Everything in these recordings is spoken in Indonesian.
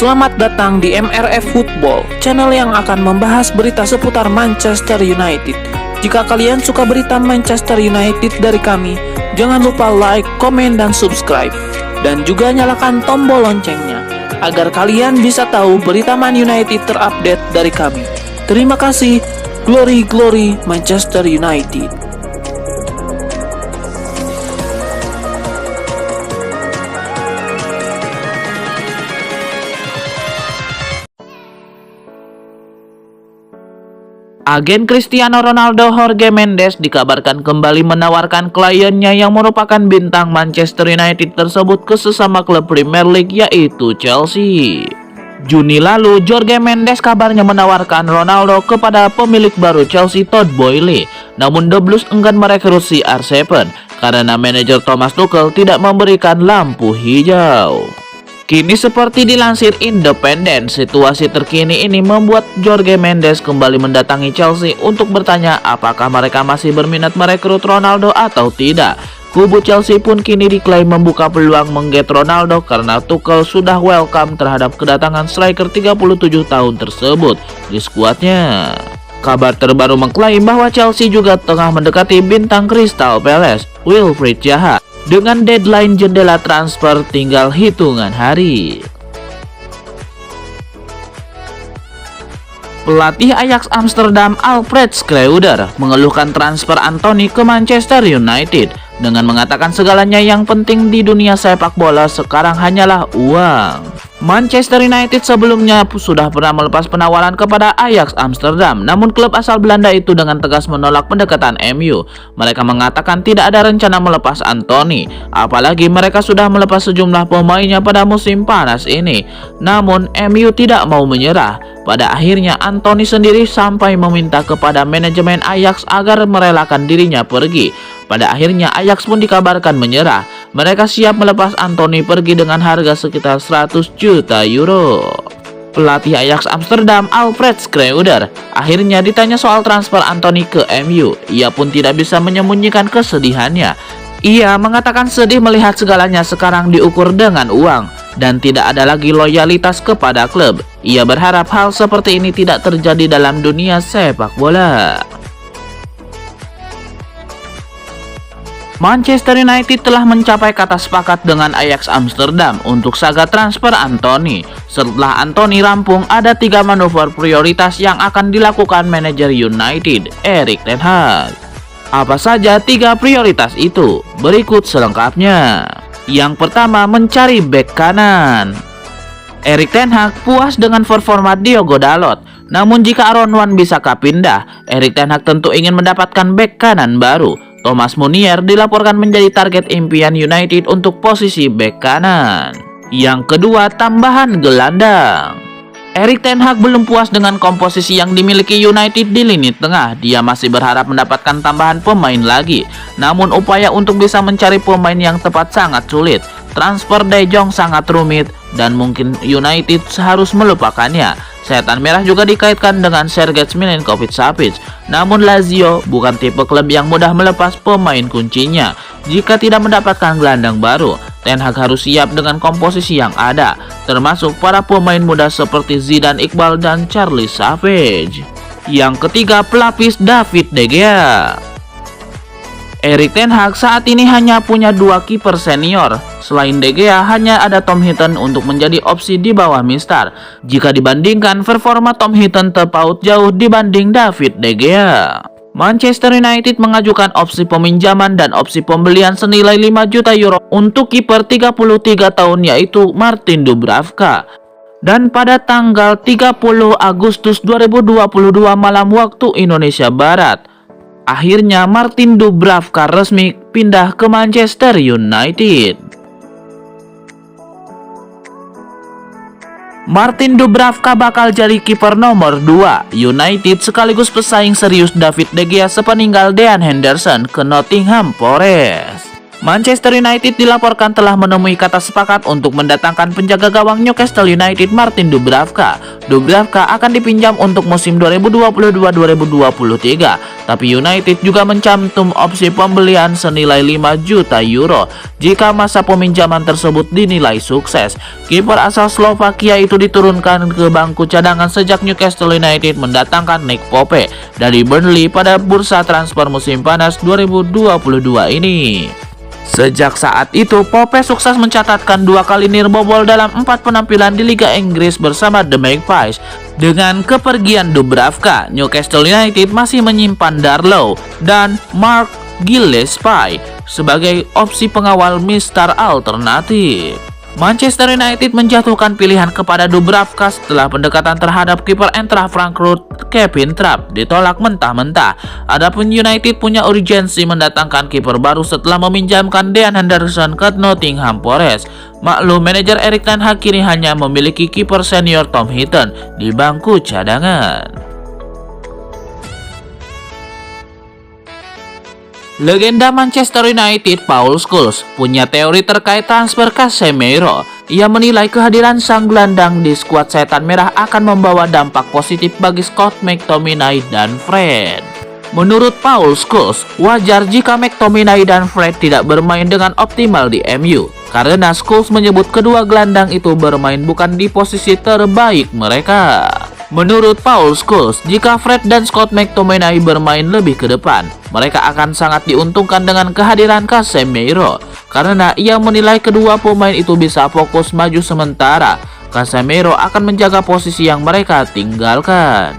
Selamat datang di MRF Football, channel yang akan membahas berita seputar Manchester United. Jika kalian suka berita Manchester United dari kami, jangan lupa like, komen, dan subscribe. Dan juga nyalakan tombol loncengnya, agar kalian bisa tahu berita Man United terupdate dari kami. Terima kasih, Glory Glory Manchester United. Agen Cristiano Ronaldo Jorge Mendes dikabarkan kembali menawarkan kliennya yang merupakan bintang Manchester United tersebut ke sesama klub Premier League, yaitu Chelsea. Juni lalu, Jorge Mendes kabarnya menawarkan Ronaldo kepada pemilik baru Chelsea, Todd Boehly. Namun The Blues enggan merekrut CR7 karena manajer Thomas Tuchel tidak memberikan lampu hijau. Kini seperti dilansir Independent, situasi terkini ini membuat Jorge Mendes kembali mendatangi Chelsea untuk bertanya apakah mereka masih berminat merekrut Ronaldo atau tidak. Kubu Chelsea pun kini diklaim membuka peluang mengget Ronaldo karena Tuchel sudah welcome terhadap kedatangan striker 37 tahun tersebut di skuadnya. Kabar terbaru mengklaim bahwa Chelsea juga tengah mendekati bintang Crystal Palace, Wilfried Zaha, dengan deadline jendela transfer tinggal hitungan hari. Pelatih Ajax Amsterdam Alfred Schreuder mengeluhkan transfer Anthony ke Manchester United dengan mengatakan segalanya yang penting di dunia sepak bola sekarang hanyalah uang. Manchester United sebelumnya sudah pernah melepas penawaran kepada Ajax Amsterdam, namun klub asal Belanda itu dengan tegas menolak pendekatan MU. Mereka mengatakan tidak ada rencana melepas Anthony, apalagi mereka sudah melepas sejumlah pemainnya pada musim panas ini. Namun MU tidak mau menyerah. Pada akhirnya Anthony sendiri sampai meminta kepada manajemen Ajax agar merelakan dirinya pergi. Pada akhirnya Ajax pun dikabarkan menyerah. Mereka siap melepas Anthony pergi dengan harga sekitar 100 juta euro. Pelatih Ajax Amsterdam Alfred Schreuder akhirnya ditanya soal transfer Anthony ke MU. Ia pun tidak bisa menyembunyikan kesedihannya. Ia mengatakan sedih melihat segalanya sekarang diukur dengan uang dan tidak ada lagi loyalitas kepada klub. Ia berharap hal seperti ini tidak terjadi dalam dunia sepak bola. Manchester United telah mencapai kata sepakat dengan Ajax Amsterdam untuk saga transfer Anthony. Setelah Anthony rampung, ada 3 manuver prioritas yang akan dilakukan manajer United, Erik ten Hag. Apa saja 3 prioritas itu? Berikut selengkapnya. Yang pertama, mencari bek kanan. Erik ten Hag puas dengan performa Diogo Dalot. Namun jika Aaron Wan bisa pindah, Erik ten Hag tentu ingin mendapatkan bek kanan baru. Thomas Meunier dilaporkan menjadi target impian United untuk posisi bek kanan. Yang kedua, tambahan gelandang. Erik ten Hag belum puas dengan komposisi yang dimiliki United di lini tengah. Dia masih berharap mendapatkan tambahan pemain lagi. Namun upaya untuk bisa mencari pemain yang tepat sangat sulit. Transfer De Jong sangat rumit dan mungkin United harus melupakannya. Setan merah juga dikaitkan dengan Sergej Milinkovic-Savic. Namun Lazio bukan tipe klub yang mudah melepas pemain kuncinya. Jika tidak mendapatkan gelandang baru, Ten Hag harus siap dengan komposisi yang ada, termasuk para pemain muda seperti Zidane Iqbal dan Charlie Savage. Yang ketiga, pelapis David De Gea. Erik ten Hag saat ini hanya punya 2 kiper senior. Selain De Gea, hanya ada Tom Heaton untuk menjadi opsi di bawah Mistar. Jika dibandingkan, performa Tom Heaton terpaut jauh dibanding David De Gea. Manchester United mengajukan opsi peminjaman dan opsi pembelian senilai 5 juta euro untuk kiper 33 tahun yaitu Martin Dubravka. Dan pada tanggal 30 Agustus 2022 malam waktu Indonesia Barat, akhirnya Martin Dubravka resmi pindah ke Manchester United. Martin Dubravka bakal jadi kiper nomor 2 United sekaligus pesaing serius David De Gea sepeninggal Dean Henderson ke Nottingham Forest. Manchester United dilaporkan telah menemui kata sepakat untuk mendatangkan penjaga gawang Newcastle United Martin Dubravka. Dubravka akan dipinjam untuk musim 2022-2023, tapi United juga mencantum opsi pembelian senilai 5 juta euro jika masa peminjaman tersebut dinilai sukses. Kiper asal Slovakia itu diturunkan ke bangku cadangan sejak Newcastle United mendatangkan Nick Pope dari Burnley pada bursa transfer musim panas 2022 ini. Sejak saat itu, Pope sukses mencatatkan 2 kali nirbobol dalam 4 penampilan di Liga Inggris bersama The Magpies. Dengan kepergian Dubravka, Newcastle United masih menyimpan Darlow dan Mark Gillespie sebagai opsi pengawal mistar alternatif. Manchester United menjatuhkan pilihan kepada Dubravka setelah pendekatan terhadap kiper Eintracht Frankfurt Kevin Trapp ditolak mentah-mentah. Adapun United punya urgensi mendatangkan kiper baru setelah meminjamkan Dean Henderson ke Nottingham Forest. Maklum, manajer Erik ten Hag kini hanya memiliki kiper senior Tom Heaton di bangku cadangan. Legenda Manchester United Paul Scholes punya teori terkait transfer Casemiro. Ia menilai kehadiran sang gelandang di skuad Setan Merah akan membawa dampak positif bagi Scott McTominay dan Fred. Menurut Paul Scholes, wajar jika McTominay dan Fred tidak bermain dengan optimal di MU, karena Scholes menyebut kedua gelandang itu bermain bukan di posisi terbaik mereka. Menurut Paul Scholes, jika Fred dan Scott McTominay bermain lebih ke depan, mereka akan sangat diuntungkan dengan kehadiran Casemiro, karena ia menilai kedua pemain itu bisa fokus maju sementara Casemiro akan menjaga posisi yang mereka tinggalkan.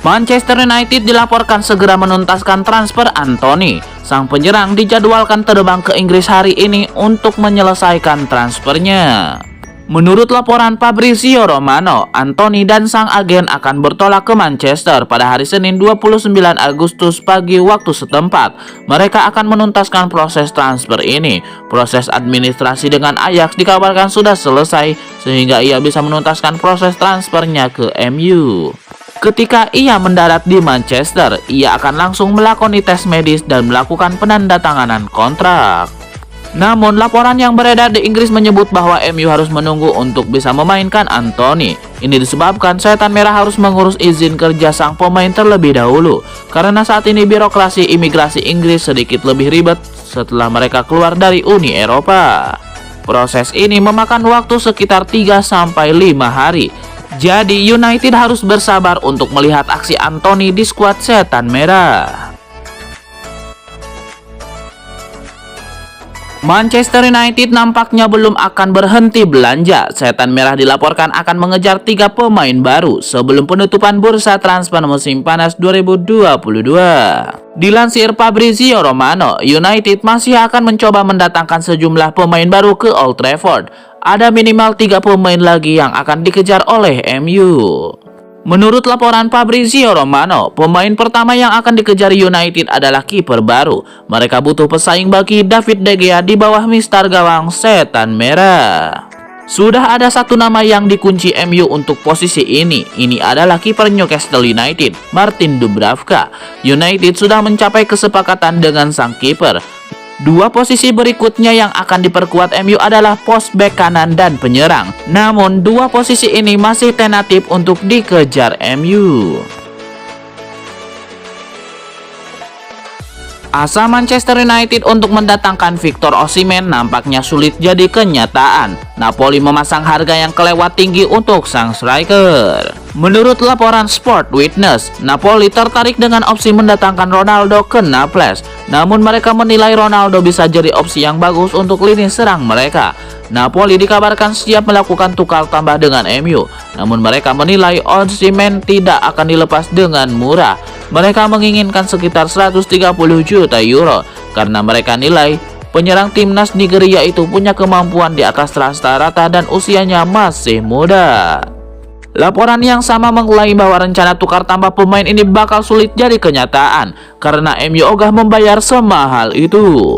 Manchester United dilaporkan segera menuntaskan transfer Anthony. Sang penyerang dijadwalkan terbang ke Inggris hari ini untuk menyelesaikan transfernya. Menurut laporan Fabrizio Romano, Anthony dan sang agen akan bertolak ke Manchester pada hari Senin 29 Agustus pagi waktu setempat. Mereka akan menuntaskan proses transfer ini. Proses administrasi dengan Ajax dikabarkan sudah selesai sehingga ia bisa menuntaskan proses transfernya ke MU. Ketika ia mendarat di Manchester, ia akan langsung melakoni tes medis dan melakukan penandatanganan kontrak. Namun, laporan yang beredar di Inggris menyebut bahwa MU harus menunggu untuk bisa memainkan Anthony. Ini disebabkan Setan Merah harus mengurus izin kerja sang pemain terlebih dahulu, karena saat ini birokrasi imigrasi Inggris sedikit lebih ribet setelah mereka keluar dari Uni Eropa. Proses ini memakan waktu sekitar 3-5 hari. Jadi, United harus bersabar untuk melihat aksi Anthony di skuad Setan Merah. Manchester United nampaknya belum akan berhenti belanja. Setan Merah dilaporkan akan mengejar 3 pemain baru sebelum penutupan bursa transfer musim panas 2022. Dilansir Fabrizio Romano, United masih akan mencoba mendatangkan sejumlah pemain baru ke Old Trafford. Ada minimal 3 pemain lagi yang akan dikejar oleh MU. Menurut laporan Fabrizio Romano, pemain pertama yang akan dikejar United adalah kiper baru. Mereka butuh pesaing bagi David De Gea di bawah mistar gawang Setan Merah. Sudah ada satu nama yang dikunci MU untuk posisi ini. Ini adalah kiper Newcastle United, Martin Dubravka. United sudah mencapai kesepakatan dengan sang kiper. 2 posisi berikutnya yang akan diperkuat MU adalah pos bek kanan dan penyerang. Namun 2 posisi ini masih tentatif untuk dikejar MU. Asa Manchester United untuk mendatangkan Victor Osimhen nampaknya sulit jadi kenyataan. Napoli memasang harga yang kelewat tinggi untuk sang striker. Menurut laporan Sport Witness, Napoli tertarik dengan opsi mendatangkan Ronaldo ke Naples. Namun mereka menilai Ronaldo bisa jadi opsi yang bagus untuk lini serang mereka. Napoli dikabarkan siap melakukan tukar tambah dengan MU. Namun mereka menilai Osimhen tidak akan dilepas dengan murah. Mereka menginginkan sekitar 130 juta euro karena mereka nilai penyerang timnas Nigeria itu punya kemampuan di atas rata-rata dan usianya masih muda. Laporan yang sama mengklaim bahwa rencana tukar tambah pemain ini bakal sulit jadi kenyataan karena MU ogah membayar semahal itu.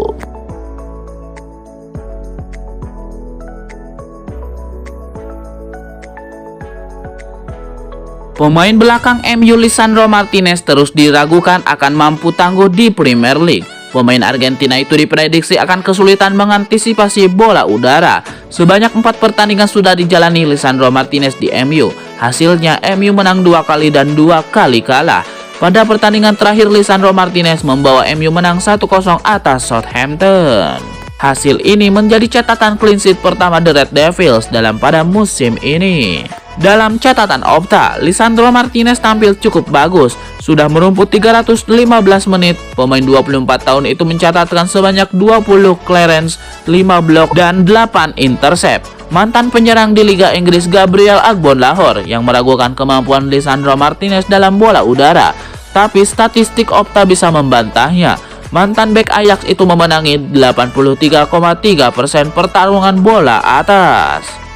Pemain belakang MU Lisandro Martinez terus diragukan akan mampu tangguh di Premier League. Pemain Argentina itu diprediksi akan kesulitan mengantisipasi bola udara. Sebanyak 4 pertandingan sudah dijalani Lisandro Martinez di MU. Hasilnya MU menang 2 kali dan 2 kali kalah. Pada pertandingan terakhir Lisandro Martinez membawa MU menang 1-0 atas Southampton. Hasil ini menjadi catatan clean sheet pertama The Red Devils pada musim ini. Dalam catatan Opta, Lisandro Martinez tampil cukup bagus. Sudah merumput 315 menit. Pemain 24 tahun itu mencatatkan sebanyak 20 clearance, 5 blok, dan 8 intercept. Mantan penyerang di Liga Inggris Gabriel Agbonlahor yang meragukan kemampuan Lisandro Martinez dalam bola udara. Tapi statistik Opta bisa membantahnya. Mantan bek Ajax itu memenangi 83,3% pertarungan bola atas.